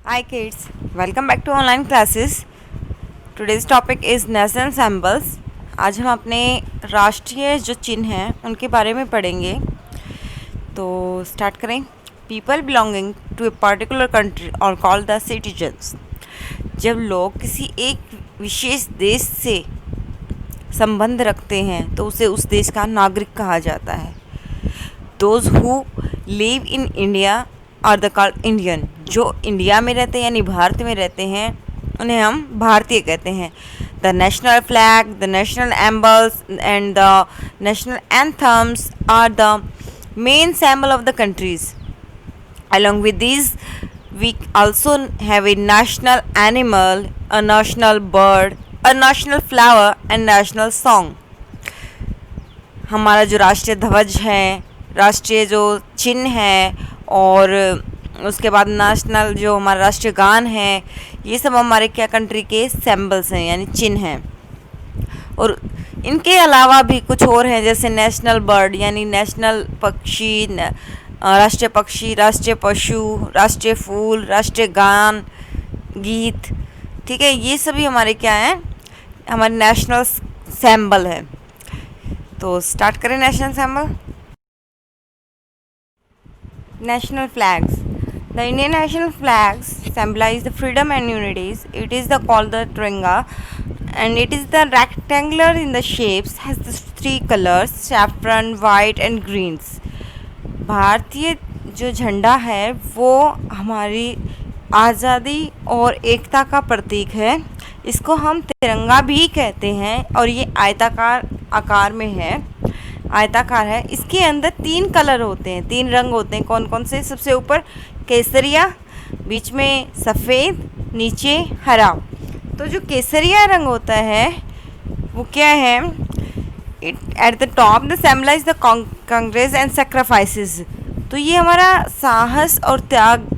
Hi kids, welcome back to online classes. Today's topic is national symbols. आज हम अपने राष्ट्रीय जो चिन्ह हैं उनके बारे में पढ़ेंगे. तो स्टार्ट करें. People belonging to a particular country are called the citizens. जब लोग किसी एक विशेष देश से संबंध रखते हैं तो उसे उस देश का नागरिक कहा जाता है. Those who live in India are the called Indian. जो इंडिया में रहते हैं यानी भारत में रहते हैं उन्हें हम भारतीय कहते हैं. The national flag, the national emblems and the national anthems are the main symbol of the countries. Along with these, we also have a national animal, a national bird, a national flower and national song. हमारा जो राष्ट्रीय ध्वज है, राष्ट्रीय जो चिन्ह है और उसके बाद नेशनल जो हमारा राष्ट्रीय गान है, ये सब हमारे क्या कंट्री के सिंबल्स हैं यानी चिन्ह हैं. और इनके अलावा भी कुछ और हैं जैसे नेशनल बर्ड यानी नेशनल पक्षी, राष्ट्रीय पक्षी, राष्ट्रीय पशु, राष्ट्रीय फूल, राष्ट्रीय गान, गीत. ठीक है, ये सभी हमारे क्या हैं, हमारे नेशनल सिंबल है. तो स्टार्ट करें national symbol. National flags. The Indian national flags symbolize the freedom and unities. It is called the Tiringa, and it is the rectangular in the shapes. Has the three colors: saffron, white, and greens. भारतीय जो झंडा है वो हमारी आज़ादी और एकता का प्रतीक है. इसको हम तिरंगा भी कहते हैं और ये आयताकार आकार में है, आयताकार है. इसके अंदर तीन कलर होते हैं, तीन रंग होते हैं. कौन कौन से? सबसे ऊपर केसरिया, बीच में सफ़ेद, नीचे हरा. तो जो केसरिया रंग होता है वो क्या है? It at the top the symbolize the Congress and sacrifices. तो ये हमारा साहस और त्याग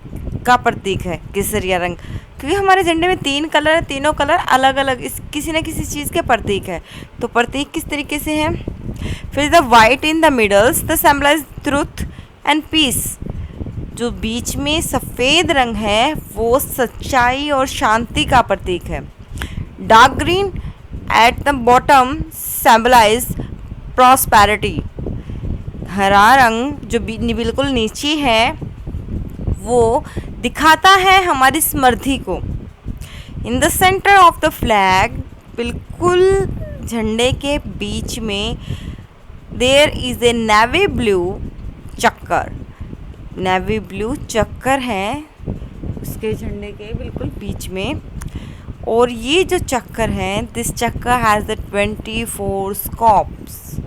का प्रतीक है केसरिया रंग, क्योंकि हमारे झंडे में तीन कलर, तीनों कलर अलग अलग इस किसी न किसी चीज़ के प्रतीक है. तो प्रतीक किस तरीके से हैं? फिर the white in the middles the symbolize truth and peace. जो बीच में सफ़ेद रंग है वो सच्चाई और शांति का प्रतीक है. Dark green at the bottom symbolize prosperity. हरा रंग जो बिल्कुल नीचे है वो दिखाता है हमारी समृद्धि को. In the centre of the flag, बिल्कुल झंडे के बीच में, there is a navy blue chakra. Navy blue चक्कर है उसके झंडे के बिल्कुल बीच में. और ये जो चक्कर है, दिस चक्कर हैज़ द 24 स्कॉप्स.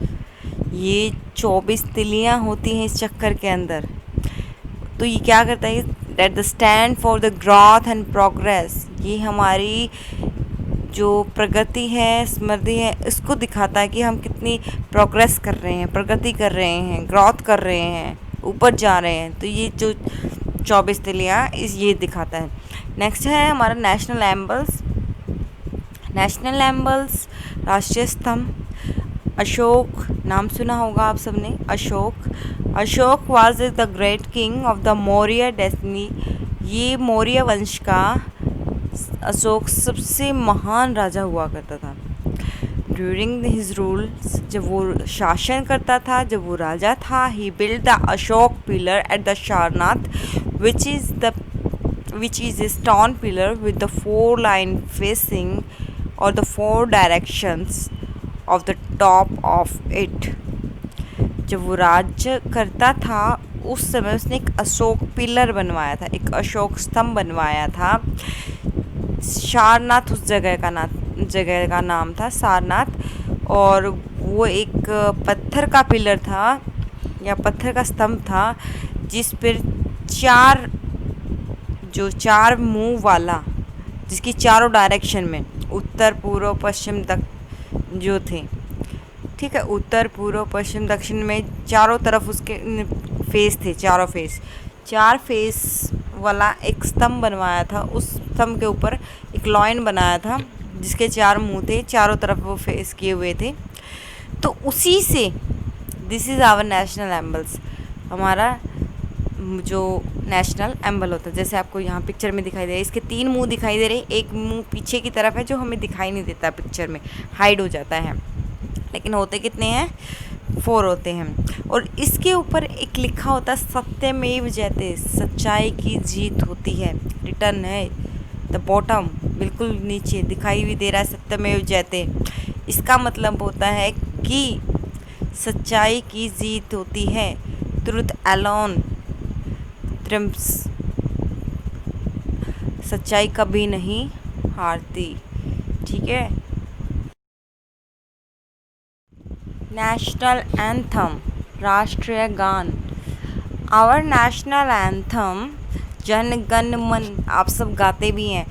ये 24 तिलियाँ होती हैं इस चक्कर के अंदर. तो ये क्या करता है? That the stand for the growth and progress. ये हमारी जो प्रगति है, समृद्धि है, इसको दिखाता है कि हम कितनी प्रोग्रेस कर रहे हैं, प्रगति कर रहे हैं, ग्रोथ कर रहे हैं, ऊपर जा रहे हैं. तो ये जो 24 तिलियाँ ये दिखाता है. नेक्स्ट है हमारा नेशनल एम्बल्स. नेशनल एम्बल्स राष्ट्रीय स्तंभ. अशोक नाम सुना होगा आप सबने. Ashok was the great king of the Maurya destiny. ये मौर्य वंश का अशोक सबसे महान राजा हुआ करता था. ड्यूरिंग हिज रूल्स, जब वो शासन करता था, जब वो राजा था, he build the Ashok pillar at the Sarnath, which is a stone pillar with the 4 line facing और the 4 directions of the top of it. जब वो राज्य करता था उस समय उसने एक अशोक पिलर बनवाया था, एक अशोक स्तंभ बनवाया था. सारनाथ उस जगह का नाम था, सारनाथ. और वो एक पत्थर का पिलर था या पत्थर का स्तंभ था जिस पर चार मुंह वाला, जिसकी चारों डायरेक्शन में उत्तर, पूर्व, पश्चिम, दक्षिण जो थे. ठीक है, उत्तर, पूर्व, पश्चिम, दक्षिण में चारों तरफ उसके फेस थे, चार फेस वाला एक स्तंभ बनवाया था. उस स्तंभ के ऊपर एक लॉइन बनाया था जिसके 4 मुंह थे, चारों तरफ वो फेस किए हुए थे. तो उसी से दिस इज़ आवर नेशनल एम्बल्स. हमारा जो नेशनल एम्बल होता है, जैसे आपको यहाँ पिक्चर में दिखाई दे रहा है, इसके 3 मुंह दिखाई दे रहे हैं। एक मुंह पीछे की तरफ है जो हमें दिखाई नहीं देता, पिक्चर में हाइड हो जाता है, लेकिन होते कितने हैं, 4 होते हैं। और इसके ऊपर एक लिखा होता है सत्यमेव जयते, सच्चाई की जीत होती है। रिटर्न है द बॉटम, बिल्कुल नीचे दिखाई भी दे रहा है सत्यमेव जयते। इसका मतलब होता है कि सच्चाई की जीत होती है। ट्रुथ अलोन ट्रिम्प्स, सच्चाई कभी नहीं हारती। ठीक है। नेशनल एंथम, राष्ट्रीय गान। Our national anthem Jana Gana मन, आप सब गाते भी हैं,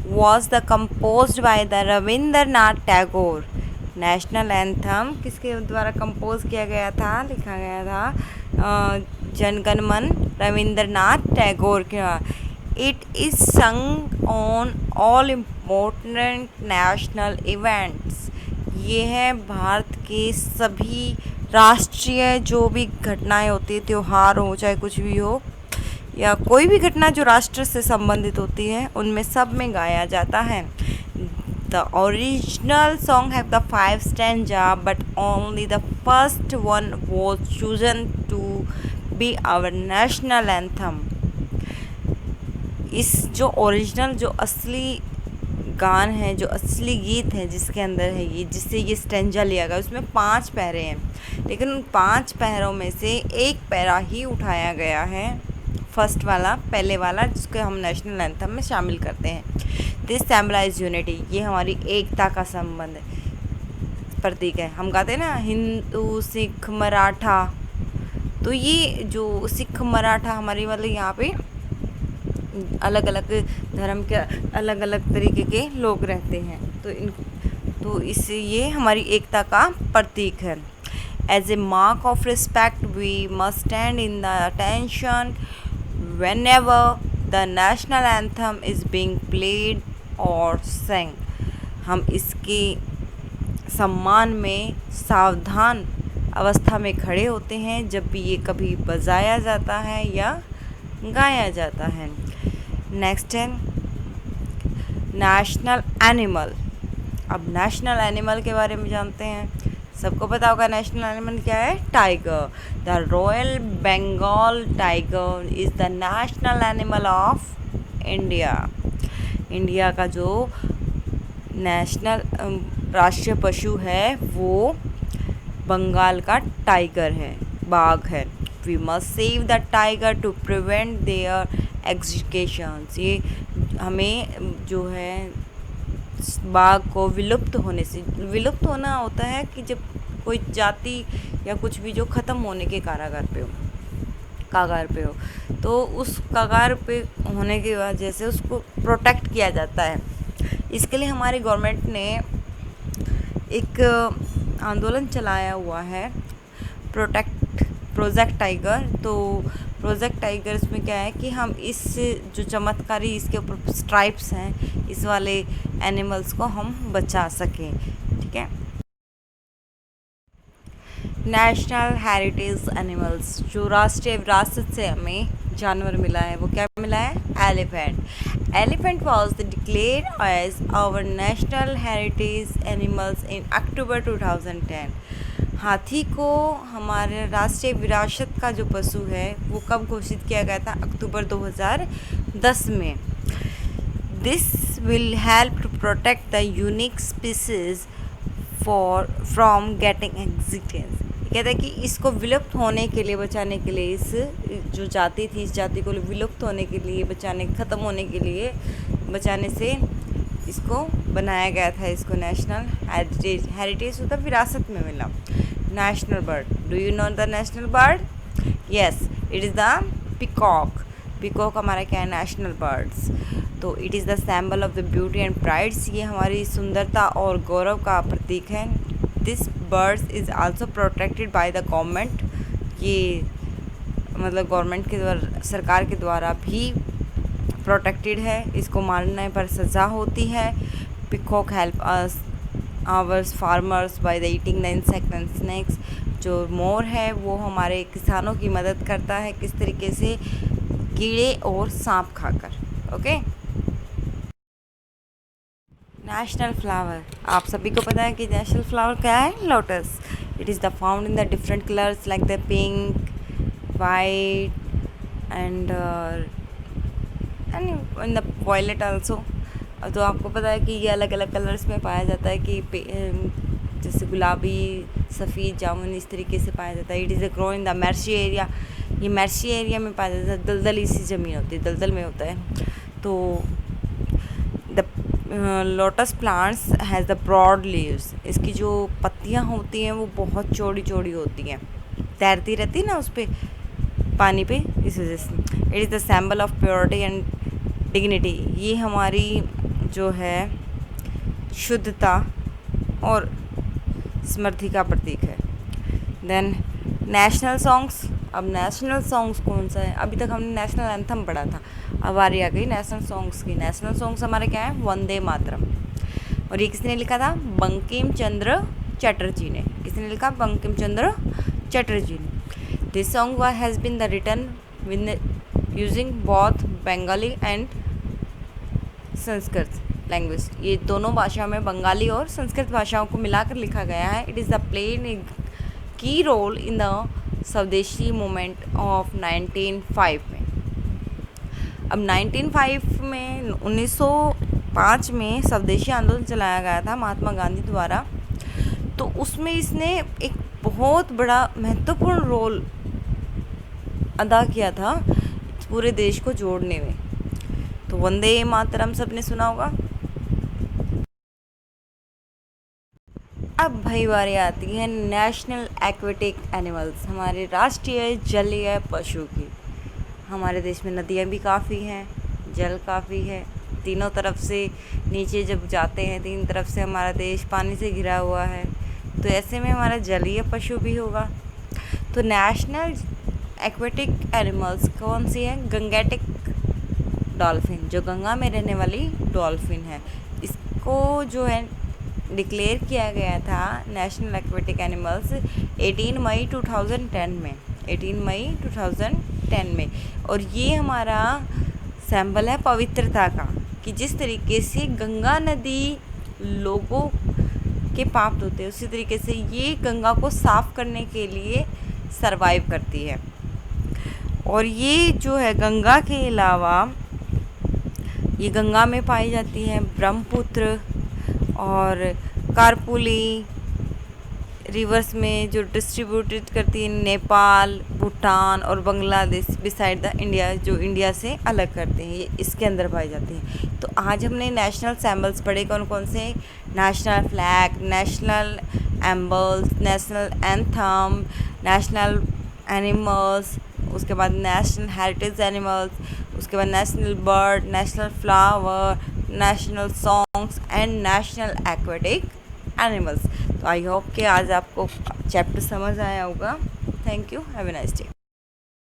was the composed by the Rabindranath Tagore. National anthem किसके द्वारा कंपोज किया गया था, लिखा गया था जन गण मन रविंद्रनाथ टैगोर के। इट इज़ संग on all important national events, ये है भारत के सभी राष्ट्रीय जो भी घटनाएं होती है, त्यौहार हो चाहे कुछ भी हो, या कोई भी घटना जो राष्ट्र से संबंधित होती है, उनमें सब में गाया जाता है। The original song have the 5 stanza but only the first one was chosen to be our national anthem. इस जो ओरिजिनल, जो असली गान है, जो असली गीत है जिसके अंदर है ये, जिससे ये स्टेंजा लिया गया, उसमें 5 पैरे हैं, लेकिन उन 5 पैरों में से एक पैरा ही उठाया गया है, फर्स्ट वाला, पहले वाला, जिसको हम नेशनल एंथम में शामिल करते हैं। दिस सिंबलाइज यूनिटी, ये हमारी एकता का संबंध है, प्रतीक है। हम गाते हैं ना हिंदू सिख मराठा, तो ये जो सिख मराठा हमारी मतलब यहाँ पे अलग अलग धर्म के अलग अलग तरीके के लोग रहते हैं, तो इससे ये हमारी एकता का प्रतीक है। As a mark of respect we must stand in the attention whenever the national anthem is being played or sang। हम इसके सम्मान में सावधान अवस्था में खड़े होते हैं जब भी ये कभी बजाया जाता है या गाया जाता है। नेक्स्ट है नेशनल एनिमल। अब नेशनल एनिमल के बारे में जानते हैं। सबको पता होगा नेशनल एनिमल क्या है, tiger. The royal Bengal tiger is the national animal of India. India का जो नेशनल राष्ट्रीय पशु है वो बंगाल का टाइगर है, बाघ है। We must save the tiger to prevent their executions. ये हमें जो है बाघ को विलुप्त होने से, विलुप्त होना होता है कि जब कोई जाति या कुछ भी जो ख़त्म होने के कागार पे हो, तो उस कागार पे होने की वजह से उसको प्रोटेक्ट किया जाता है। इसके लिए हमारी गवर्नमेंट ने एक आंदोलन चलाया हुआ है, प्रोजेक्ट टाइगर। तो प्रोजेक्ट टाइगर्स में क्या है कि हम इस जो चमत्कारी इसके ऊपर स्ट्राइप्स हैं, इस वाले एनिमल्स को हम बचा सकें। ठीक है। नेशनल हेरिटेज एनिमल्स, जो राष्ट्रीय विरासत से हमें जानवर मिला है, वो क्या मिला है, elephant. Elephant was declared as our national heritage animals in October 2010। हाथी को हमारे राष्ट्रीय विरासत का जो पशु है वो कब घोषित किया गया था, अक्टूबर 2010 में। This will help to protect the unique species from getting existence. कहते हैं कि इसको विलुप्त होने के लिए, बचाने के लिए, इस जो जाति थी, इस जाति को विलुप्त होने के लिए, बचाने, ख़त्म होने के लिए, बचाने से इसको बनाया गया था। इसको नेशनल हेरिटेज होता विरासत में मिला। National bird, do you know the national bird? Yes, it is the peacock. Peacock हमारा क्या है, नेशनल बर्ड्स। तो it is the symbol of the beauty and prides, ये हमारी सुंदरता और गौरव का प्रतीक है। This birds is also protected by the government. ये मतलब गवर्नमेंट के द्वारा, सरकार के द्वारा भी प्रोटेक्टेड है। इसको मारने पर सज़ा होती है। Peacock help us hours farmers by the eating the insect and snacks. जो मोर है वो हमारे किसानों की मदद करता है किस तरीके से, कीड़े और सांप खाकर। ओके। नेशनल फ्लावर, आप सभी को पता है कि नेशनल फ्लावर क्या है? Lotus. It is the found in the different colours like the pink, white and in the violet also. तो आपको पता है कि ये अलग अलग कलर्स में पाया जाता है कि जैसे गुलाबी, सफ़ेद, जामुन, इस तरीके से पाया जाता है। It is a grow in the marshy area, ये मर्शी एरिया में पाया जाता है। दलदली सी ज़मीन होती है, दलदल में होता है। तो the lotus plants has the broad leaves, इसकी जो पत्तियाँ होती हैं वो बहुत चौड़ी चौड़ी होती हैं, तैरती रहती है ना उस पर, पानी पे, इस वजह से। It is the symbol of purity and dignity, ये हमारी जो है शुद्धता और समृद्धि का प्रतीक है। देन नेशनल सॉन्ग्स, अब नेशनल सॉन्ग्स कौन सा है? अभी तक हमने नेशनल एंथम पढ़ा था, अब बारी आ गई नेशनल सॉन्ग्स की। नेशनल सॉन्ग्स हमारे क्या है? वंदे मातरम। और ये किसने लिखा था? बंकिम चंद्र चटर्जी ने। किसने लिखा? बंकिम चंद्र चटर्जी ने। This song has been the written with using both Bengali and Sanskrit language, ये दोनों भाषा में, बंगाली और संस्कृत भाषाओं को मिलाकर लिखा गया है। इट इज़ द प्लेन ए की रोल इन द स्वदेशी मूवमेंट ऑफ 1905 में। अब 1905 में 1905 में स्वदेशी आंदोलन चलाया गया था महात्मा गांधी द्वारा। तो उसमें इसने एक बहुत बड़ा महत्वपूर्ण रोल अदा किया था पूरे देश को जोड़ने में। तो वंदे मातरम सबने सुना होगा। अब भाई बारी आती है नेशनल एक्वेटिक एनिमल्स, हमारे राष्ट्रीय जलीय पशु की। हमारे देश में नदियाँ भी काफ़ी हैं, जल काफ़ी है, तीनों तरफ से नीचे जब जाते हैं, तीन तरफ से हमारा देश पानी से घिरा हुआ है, तो ऐसे में हमारा जलीय पशु भी होगा। तो नेशनल एक्वेटिक एनिमल्स कौन सी है? गंगेटिक डॉल्फिन, जो गंगा में रहने वाली डॉल्फिन है, इसको जो है डिक्लेयर किया गया था नेशनल एक्वेटिक एनिमल्स 18 मई 2010 में, 18 मई 2010 में। और ये हमारा सैम्बल है पवित्रता का, कि जिस तरीके से गंगा नदी लोगों के पाप धोते हैं, उसी तरीके से ये गंगा को साफ़ करने के लिए सरवाइव करती है। और ये जो है गंगा के अलावा ये गंगा में पाई जाती है ब्रह्मपुत्र और कारपुली रिवर्स में, जो डिस्ट्रीब्यूटेड करती है नेपाल, भूटान और बांग्लादेश बिसाइड द इंडिया, जो इंडिया से अलग करते हैं, ये इसके अंदर पाई जाती हैं। तो आज हमने नेशनल सैम्बल्स पढ़े, कौन कौन से? National flag, national emblems, national anthem, national animals, उसके बाद नेशनल हेरिटेज एनिमल्स, उसके बाद national bird, national flower, national songs and national aquatic animals. तो आई होप कि आज आपको चैप्टर समझ आया होगा। Thank you, have a nice day.